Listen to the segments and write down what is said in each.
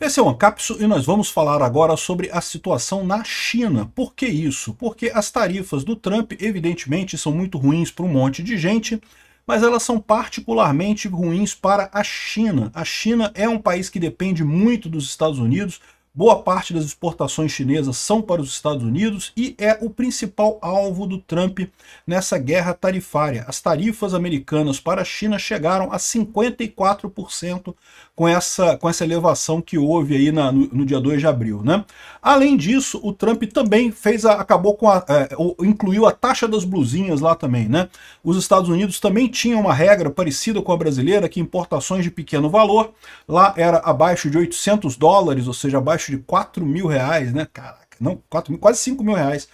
Esse é o Ancapso e nós vamos falar agora sobre a situação na China. Por que isso? Porque as tarifas do Trump, evidentemente, são muito ruins para um monte de gente, mas elas são particularmente ruins para a China. A China é um país que depende muito dos Estados Unidos, boa parte das exportações chinesas são para os Estados Unidos e é o principal alvo do Trump nessa guerra tarifária. As tarifas americanas para a China chegaram a 54% com essa elevação que houve aí no dia 2 de abril. Né? Além disso, o Trump também incluiu a taxa das blusinhas lá também. Né? Os Estados Unidos também tinham uma regra parecida com a brasileira, que importações de pequeno valor, lá era abaixo de $800, ou seja, abaixo de 4 mil reais, né? Caraca, não, 4 mil, quase 5 mil reais.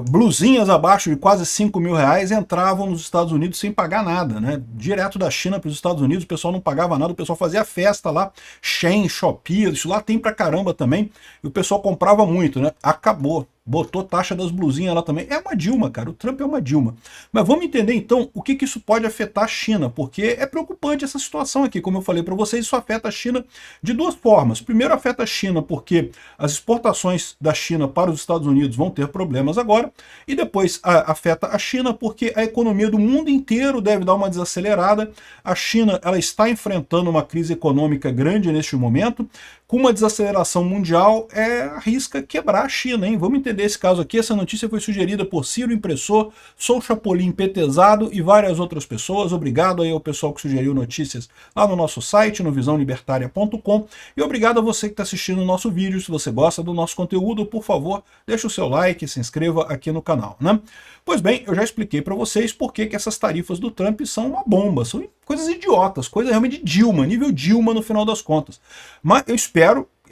Blusinhas abaixo de quase 5 mil reais entravam nos Estados Unidos sem pagar nada, né? Direto da China para os Estados Unidos, o pessoal não pagava nada, o pessoal fazia festa lá, Shein, Shopee, isso lá tem pra caramba também, e o pessoal comprava muito, né? Acabou. Botou taxa das blusinhas lá também. É uma Dilma, cara. O Trump é uma Dilma. Mas vamos entender, então, o que isso pode afetar a China, porque é preocupante essa situação aqui. Como eu falei para vocês, isso afeta a China de duas formas. Primeiro, afeta a China porque as exportações da China para os Estados Unidos vão ter problemas agora, e depois afeta a China porque a economia do mundo inteiro deve dar uma desacelerada. A China, ela está enfrentando uma crise econômica grande neste momento, com uma desaceleração mundial, arrisca quebrar a China, hein? Vamos entender esse caso aqui. Essa notícia foi sugerida por Ciro Impressor, Sou Chapolin Petezado e várias outras pessoas. Obrigado aí ao pessoal que sugeriu notícias lá no nosso site, no visãolibertaria.com, e obrigado a você que está assistindo o nosso vídeo. Se você gosta do nosso conteúdo, por favor, deixe o seu like e se inscreva aqui no canal, né? Pois bem, eu já expliquei para vocês por que essas tarifas do Trump são uma bomba, são coisas idiotas, coisa realmente de Dilma, nível Dilma no final das contas. Mas eu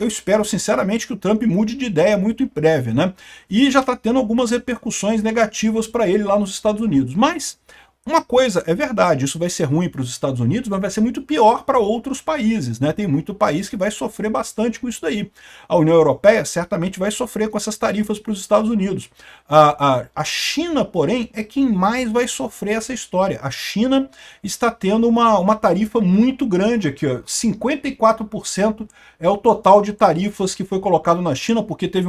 espero sinceramente que o Trump mude de ideia muito em breve, né? E já está tendo algumas repercussões negativas para ele lá nos Estados Unidos. Mas uma coisa é verdade, isso vai ser ruim para os Estados Unidos, mas vai ser muito pior para outros países, né? Tem muito país que vai sofrer bastante com isso daí. A União Europeia certamente vai sofrer com essas tarifas para os Estados Unidos. A China, porém, é quem mais vai sofrer essa história. A China está tendo uma tarifa muito grande aqui, ó. 54% é o total de tarifas que foi colocado na China, porque teve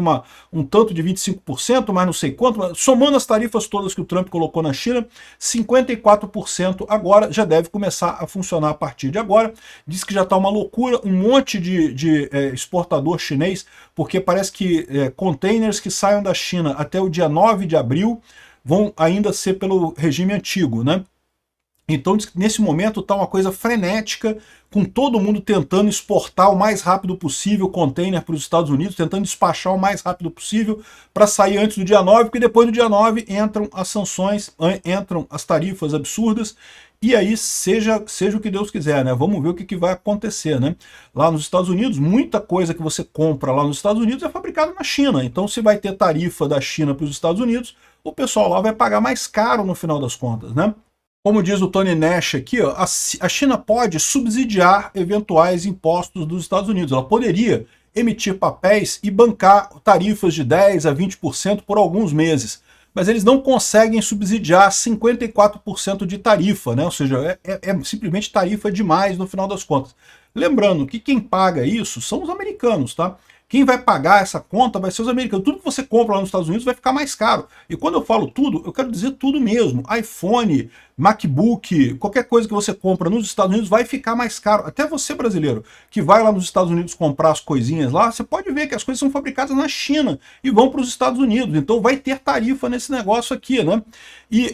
um tanto de 25%, mas não sei quanto, mas somando as tarifas todas que o Trump colocou na China, 54% agora já deve começar a funcionar a partir de agora. Diz que já está uma loucura, um monte de exportador chinês, porque parece que containers que saiam da China até o dia 9 de abril vão ainda ser pelo regime antigo, né? Então, nesse momento está uma coisa frenética, com todo mundo tentando exportar o mais rápido possível o container para os Estados Unidos, tentando despachar o mais rápido possível para sair antes do dia 9, porque depois do dia 9 entram as sanções, entram as tarifas absurdas, e aí seja o que Deus quiser, né? Vamos ver o que vai acontecer, né? Lá nos Estados Unidos, muita coisa que você compra lá nos Estados Unidos é fabricada na China, então se vai ter tarifa da China para os Estados Unidos, o pessoal lá vai pagar mais caro no final das contas, né? Como diz o Tony Nash aqui, ó, a China pode subsidiar eventuais impostos dos Estados Unidos. Ela poderia emitir papéis e bancar tarifas de 10% a 20% por alguns meses. Mas eles não conseguem subsidiar 54% de tarifa, né? Ou seja, é simplesmente tarifa demais no final das contas. Lembrando que quem paga isso são os americanos, tá? Quem vai pagar essa conta vai ser os americanos. Tudo que você compra lá nos Estados Unidos vai ficar mais caro. E quando eu falo tudo, eu quero dizer tudo mesmo. iPhone, MacBook, qualquer coisa que você compra nos Estados Unidos vai ficar mais caro. Até você, brasileiro, que vai lá nos Estados Unidos comprar as coisinhas lá, você pode ver que as coisas são fabricadas na China e vão para os Estados Unidos. Então vai ter tarifa nesse negócio aqui, né? E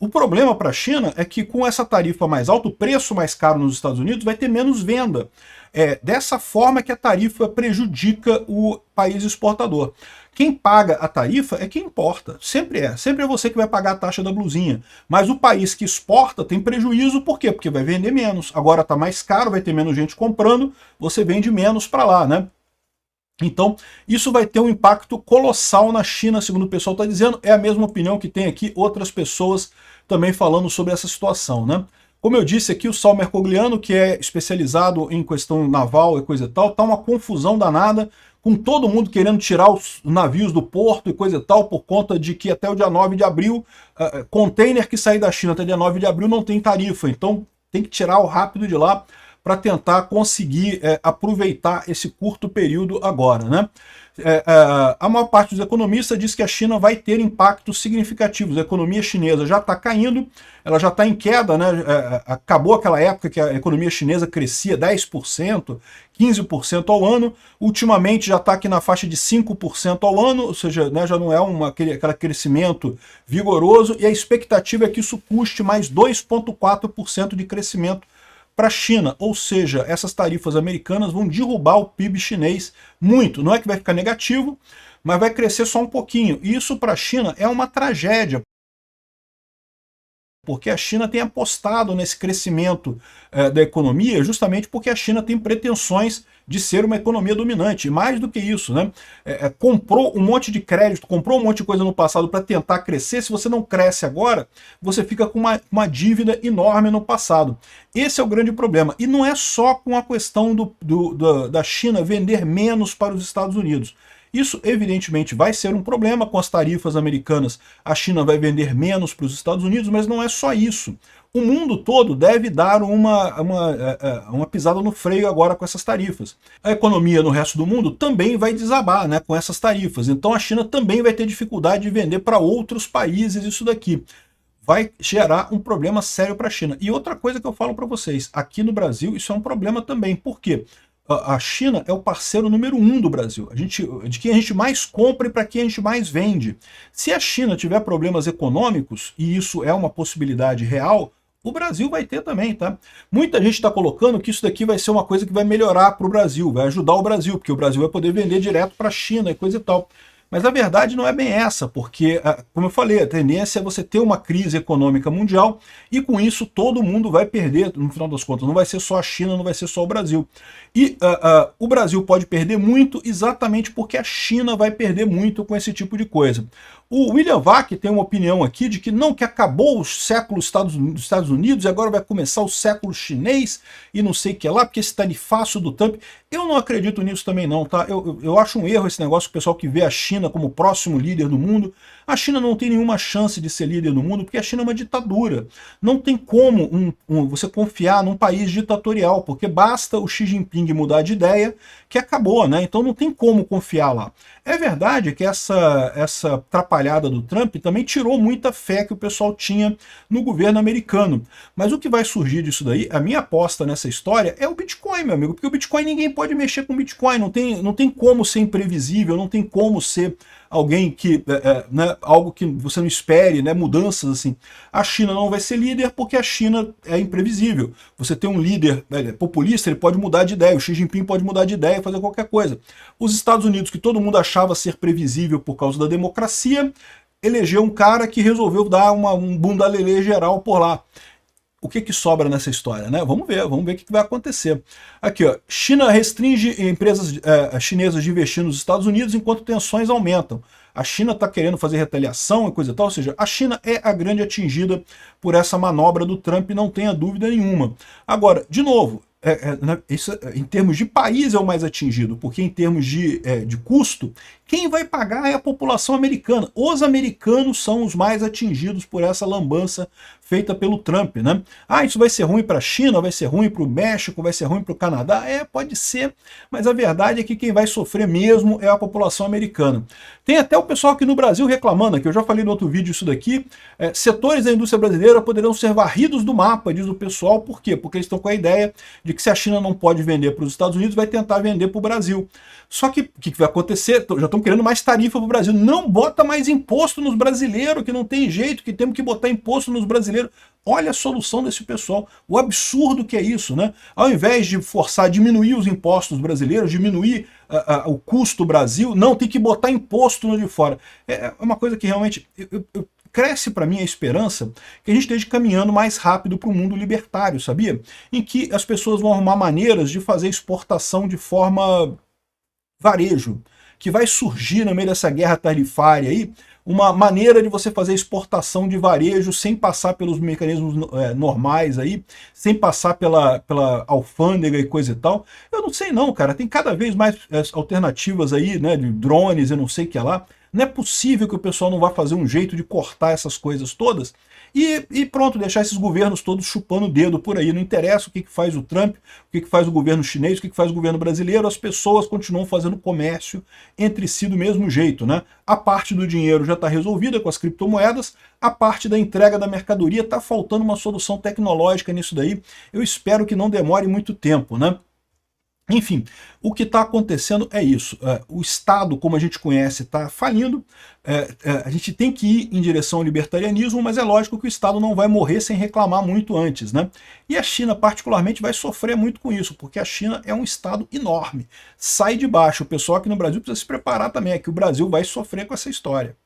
o problema para a China é que com essa tarifa mais alta, o preço mais caro nos Estados Unidos vai ter menos venda. Dessa forma que a tarifa prejudica o país exportador. Quem paga a tarifa é quem importa, sempre é você que vai pagar a taxa da blusinha. Mas o país que exporta tem prejuízo, por quê? Porque vai vender menos, agora está mais caro, vai ter menos gente comprando, você vende menos para lá, né? Então, isso vai ter um impacto colossal na China, segundo o pessoal está dizendo. É a mesma opinião que tem aqui outras pessoas também falando sobre essa situação, né? Como eu disse aqui, o Sal Mercogliano, que é especializado em questão naval e coisa e tal, tá uma confusão danada, com todo mundo querendo tirar os navios do porto e coisa e tal, por conta de que até o dia 9 de abril, container que sair da China até dia 9 de abril não tem tarifa, então tem que tirar o rápido de lá, para tentar conseguir aproveitar esse curto período agora, né? A maior parte dos economistas diz que a China vai ter impactos significativos. A economia chinesa já está caindo, ela já está em queda, né? Acabou aquela época que a economia chinesa crescia 10%, 15% ao ano, ultimamente já está aqui na faixa de 5% ao ano, ou seja, né, já não é aquele crescimento vigoroso, e a expectativa é que isso custe mais 2,4% de crescimento para a China, ou seja, essas tarifas americanas vão derrubar o PIB chinês muito. Não é que vai ficar negativo, mas vai crescer só um pouquinho. E isso para a China é uma tragédia, porque a China tem apostado nesse crescimento da economia justamente porque a China tem pretensões de ser uma economia dominante. E mais do que isso, né? Comprou um monte de crédito, comprou um monte de coisa no passado para tentar crescer. Se você não cresce agora, você fica com uma dívida enorme no passado. Esse é o grande problema. E não é só com a questão da China vender menos para os Estados Unidos. Isso, evidentemente, vai ser um problema com as tarifas americanas. A China vai vender menos para os Estados Unidos, mas não é só isso. O mundo todo deve dar uma pisada no freio agora com essas tarifas. A economia no resto do mundo também vai desabar, né, com essas tarifas. Então a China também vai ter dificuldade de vender para outros países isso daqui. Vai gerar um problema sério para a China. E outra coisa que eu falo para vocês, aqui no Brasil isso é um problema também. Por quê? A China é o parceiro número 1 do Brasil, de quem a gente mais compra e para quem a gente mais vende. Se a China tiver problemas econômicos, e isso é uma possibilidade real, o Brasil vai ter também, tá? Muita gente está colocando que isso daqui vai ser uma coisa que vai melhorar para o Brasil, vai ajudar o Brasil, porque o Brasil vai poder vender direto para a China e coisa e tal. Mas a verdade não é bem essa, porque, como eu falei, a tendência é você ter uma crise econômica mundial e com isso todo mundo vai perder, no final das contas. Não vai ser só a China, não vai ser só o Brasil. E o Brasil pode perder muito exatamente porque a China vai perder muito com esse tipo de coisa. O William Vac tem uma opinião aqui de que não, que acabou o século dos Estados Unidos e agora vai começar o século chinês e não sei o que lá, porque esse tarifaço do Trump. Eu não acredito nisso também não, tá? Eu acho um erro esse negócio, o pessoal que vê a China como o próximo líder do mundo. A China não tem nenhuma chance de ser líder no mundo porque a China é uma ditadura. Não tem como você confiar num país ditatorial, porque basta o Xi Jinping mudar de ideia que acabou, né? Então não tem como confiar lá. É verdade que essa atrapalhada do Trump também tirou muita fé que o pessoal tinha no governo americano. Mas o que vai surgir disso daí, a minha aposta nessa história é o Bitcoin, meu amigo, porque o Bitcoin ninguém pode mexer com o Bitcoin, não tem como ser imprevisível, não tem como ser alguém que, né, algo que você não espere, né, mudanças assim. A China não vai ser líder porque a China é imprevisível. Você tem um líder populista, ele pode mudar de ideia, o Xi Jinping pode mudar de ideia e fazer qualquer coisa. Os Estados Unidos, que todo mundo achava ser previsível por causa da democracia, elegeu um cara que resolveu dar um bunda-lelê geral por lá. O que sobra nessa história, né? Vamos ver o que vai acontecer. Aqui, ó, China restringe empresas chinesas de investir nos Estados Unidos enquanto tensões aumentam. A China está querendo fazer retaliação e coisa e tal, ou seja, a China é a grande atingida por essa manobra do Trump, não tenha dúvida nenhuma. Agora, de novo, isso, em termos de país é o mais atingido, porque em termos de custo, quem vai pagar é a população americana. Os americanos são os mais atingidos por essa lambança feita pelo Trump, né? Ah, isso vai ser ruim para a China, vai ser ruim para o México, vai ser ruim para o Canadá? Pode ser, mas a verdade é que quem vai sofrer mesmo é a população americana. Tem até o pessoal aqui no Brasil reclamando, que eu já falei no outro vídeo isso daqui, setores da indústria brasileira poderão ser varridos do mapa, diz o pessoal. Por quê? Porque eles estão com a ideia de que se a China não pode vender para os Estados Unidos, vai tentar vender para o Brasil. Só que o que vai acontecer? Já estão querendo mais tarifa para o Brasil. Não bota mais imposto nos brasileiros, que não tem jeito, que temos que botar imposto nos brasileiros. Olha a solução desse pessoal, o absurdo que é isso, né? Ao invés de forçar a diminuir os impostos brasileiros, diminuir o custo do Brasil, não, tem que botar imposto no de fora. É uma coisa que realmente cresce para mim a esperança que a gente esteja caminhando mais rápido para o mundo libertário, sabia? Em que as pessoas vão arrumar maneiras de fazer exportação de forma varejo, que vai surgir no meio dessa guerra tarifária aí, uma maneira de você fazer exportação de varejo sem passar pelos mecanismos normais aí, sem passar pela alfândega e coisa e tal. Eu não sei não, cara, tem cada vez mais alternativas aí, né, de drones e não sei o que lá. Não é possível que o pessoal não vá fazer um jeito de cortar essas coisas todas e pronto, deixar esses governos todos chupando o dedo por aí. Não interessa o que faz o Trump, o que faz o governo chinês, o que faz o governo brasileiro, as pessoas continuam fazendo comércio entre si do mesmo jeito, né? A parte do dinheiro já está resolvida com as criptomoedas, a parte da entrega da mercadoria está faltando uma solução tecnológica nisso daí. Eu espero que não demore muito tempo, né? Enfim, o que está acontecendo é isso. O Estado, como a gente conhece, está falindo. A gente tem que ir em direção ao libertarianismo, mas é lógico que o Estado não vai morrer sem reclamar muito antes, né? E a China, particularmente, vai sofrer muito com isso, porque a China é um Estado enorme. Sai de baixo. O pessoal aqui no Brasil precisa se preparar também, é que o Brasil vai sofrer com essa história.